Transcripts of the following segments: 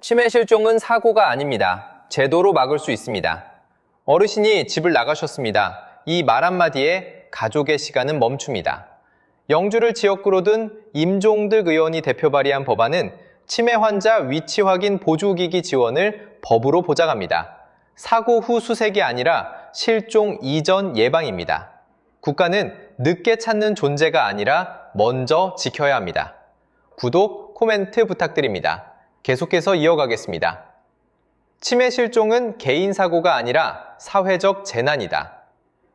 치매 실종은 사고가 아닙니다. 제도로 막을 수 있습니다. 어르신이 집을 나가셨습니다. 이 말 한마디에 가족의 시간은 멈춥니다. 영주를 지역구로 둔 임종득 의원이 대표 발의한 법안은 치매 환자 위치 확인 보조기기 지원을 법으로 보장합니다. 사고 후 수색이 아니라 실종 이전 예방입니다. 국가는 늦게 찾는 존재가 아니라 먼저 지켜야 합니다. 구독, 코멘트 부탁드립니다. 계속해서 이어가겠습니다. 치매 실종은 개인 사고가 아니라 사회적 재난이다.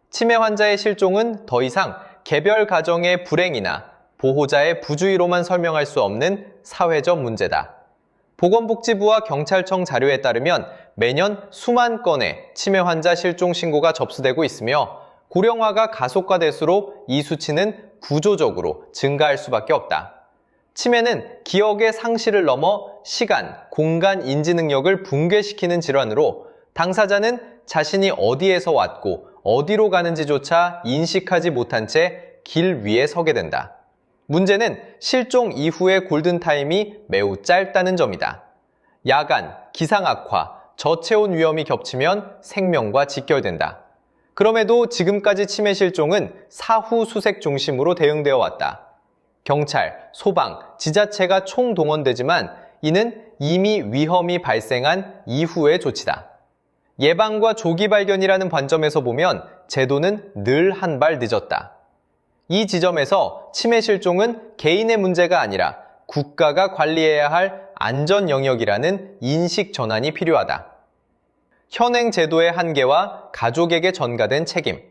치매 환자의 실종은 더 이상 개별 가정의 불행이나 보호자의 부주의로만 설명할 수 없는 사회적 문제다. 보건복지부와 경찰청 자료에 따르면 매년 수만 건의 치매 환자 실종 신고가 접수되고 있으며 고령화가 가속화될수록 이 수치는 구조적으로 증가할 수밖에 없다. 치매는 기억의 상실을 넘어 시간, 공간 인지 능력을 붕괴시키는 질환으로 당사자는 자신이 어디에서 왔고 어디로 가는지조차 인식하지 못한 채 길 위에 서게 된다. 문제는 실종 이후의 골든타임이 매우 짧다는 점이다. 야간, 기상 악화, 저체온 위험이 겹치면 생명과 직결된다. 그럼에도 지금까지 치매 실종은 사후 수색 중심으로 대응되어 왔다. 경찰, 소방, 지자체가 총동원되지만 이는 이미 위험이 발생한 이후의 조치다. 예방과 조기 발견이라는 관점에서 보면 제도는 늘 한 발 늦었다. 이 지점에서 치매 실종은 개인의 문제가 아니라 국가가 관리해야 할 안전 영역이라는 인식 전환이 필요하다. 현행 제도의 한계와 가족에게 전가된 책임.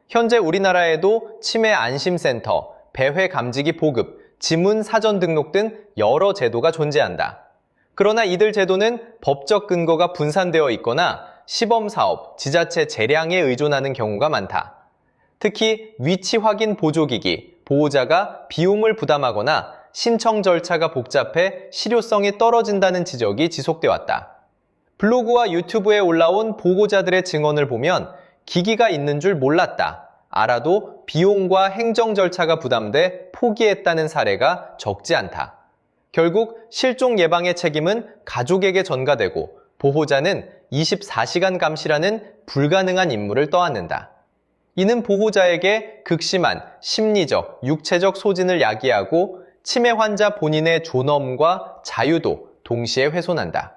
현재 우리나라에도 치매 안심센터, 배회 감지기 보급, 지문 사전 등록 등 여러 제도가 존재한다. 그러나 이들 제도는 법적 근거가 분산되어 있거나 시범사업, 지자체 재량에 의존하는 경우가 많다. 특히 위치 확인 보조기기, 보호자가 비용을 부담하거나 신청 절차가 복잡해 실효성이 떨어진다는 지적이 지속돼 왔다. 블로그와 유튜브에 올라온 보고자들의 증언을 보면 기기가 있는 줄 몰랐다. 알아도 비용과 행정 절차가 부담돼 포기했다는 사례가 적지 않다. 결국 실종 예방의 책임은 가족에게 전가되고 보호자는 24시간 감시라는 불가능한 임무를 떠안는다. 이는 보호자에게 극심한 심리적, 육체적 소진을 야기하고 치매 환자 본인의 존엄과 자유도 동시에 훼손한다.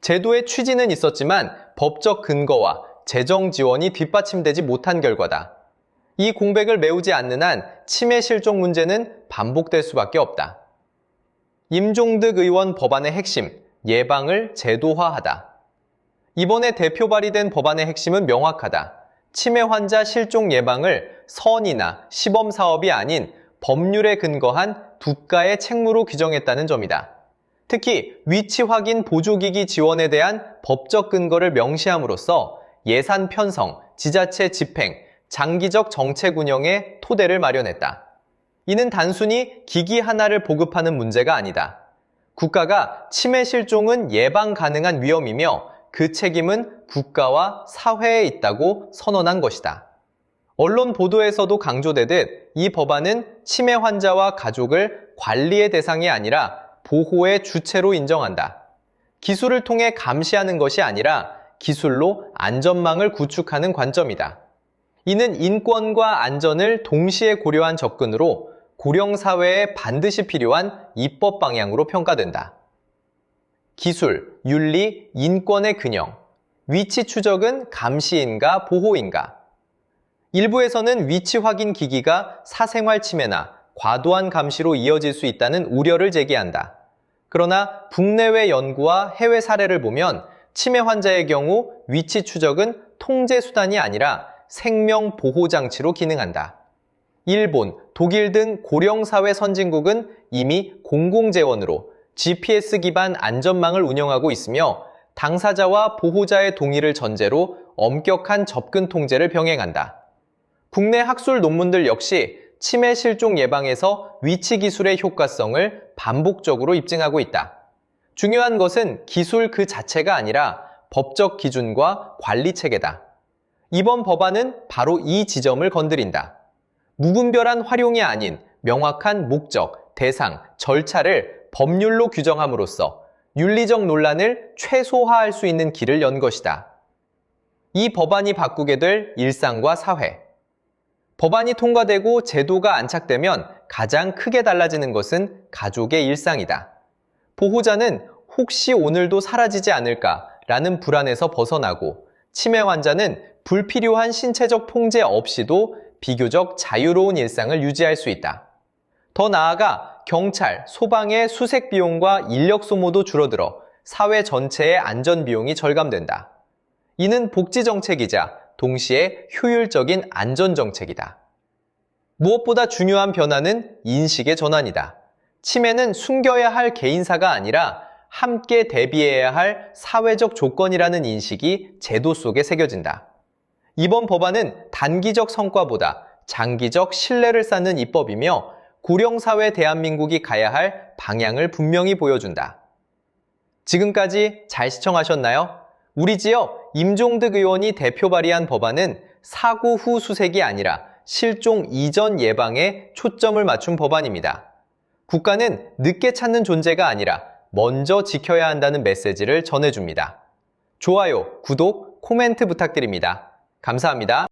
제도의 취지는 있었지만 법적 근거와 재정 지원이 뒷받침되지 못한 결과다. 이 공백을 메우지 않는 한 치매 실종 문제는 반복될 수밖에 없다. 임종득 의원 법안의 핵심, 예방을 제도화하다. 이번에 대표 발의된 법안의 핵심은 명확하다. 치매 환자 실종 예방을 선이나 시범 사업이 아닌 법률에 근거한 국가의 책무로 규정했다는 점이다. 특히 위치 확인 보조기기 지원에 대한 법적 근거를 명시함으로써 예산 편성, 지자체 집행, 장기적 정책 운영의 토대를 마련했다. 이는 단순히 기기 하나를 보급하는 문제가 아니다. 국가가 치매 실종은 예방 가능한 위험이며 그 책임은 국가와 사회에 있다고 선언한 것이다. 언론 보도에서도 강조되듯 이 법안은 치매 환자와 가족을 관리의 대상이 아니라 보호의 주체로 인정한다. 기술을 통해 감시하는 것이 아니라 기술로 안전망을 구축하는 관점이다. 이는 인권과 안전을 동시에 고려한 접근으로 고령 사회에 반드시 필요한 입법 방향으로 평가된다. 기술, 윤리, 인권의 균형. 위치 추적은 감시인가 보호인가? 일부에서는 위치 확인 기기가 사생활 침해나 과도한 감시로 이어질 수 있다는 우려를 제기한다. 그러나 국내외 연구와 해외 사례를 보면 치매 환자의 경우 위치 추적은 통제 수단이 아니라 생명 보호 장치로 기능한다. 일본, 독일 등 고령사회 선진국은 이미 공공재원으로 GPS 기반 안전망을 운영하고 있으며 당사자와 보호자의 동의를 전제로 엄격한 접근 통제를 병행한다. 국내 학술 논문들 역시 치매 실종 예방에서 위치 기술의 효과성을 반복적으로 입증하고 있다. 중요한 것은 기술 그 자체가 아니라 법적 기준과 관리 체계다. 이번 법안은 바로 이 지점을 건드린다. 무분별한 활용이 아닌 명확한 목적, 대상, 절차를 법률로 규정함으로써 윤리적 논란을 최소화할 수 있는 길을 연 것이다. 이 법안이 바꾸게 될 일상과 사회. 법안이 통과되고 제도가 안착되면 가장 크게 달라지는 것은 가족의 일상이다. 보호자는 혹시 오늘도 사라지지 않을까라는 불안에서 벗어나고, 치매 환자는 불필요한 신체적 통제 없이도 비교적 자유로운 일상을 유지할 수 있다. 더 나아가 경찰, 소방의 수색 비용과 인력 소모도 줄어들어 사회 전체의 안전 비용이 절감된다. 이는 복지 정책이자 동시에 효율적인 안전 정책이다. 무엇보다 중요한 변화는 인식의 전환이다. 치매는 숨겨야 할 개인사가 아니라 함께 대비해야 할 사회적 조건이라는 인식이 제도 속에 새겨진다. 이번 법안은 단기적 성과보다 장기적 신뢰를 쌓는 입법이며 고령사회 대한민국이 가야 할 방향을 분명히 보여준다. 지금까지 잘 시청하셨나요? 우리 지역 임종득 의원이 대표 발의한 법안은 사고 후 수색이 아니라 실종 이전 예방에 초점을 맞춘 법안입니다. 국가는 늦게 찾는 존재가 아니라 먼저 지켜야 한다는 메시지를 전해줍니다. 좋아요, 구독, 코멘트 부탁드립니다. 감사합니다.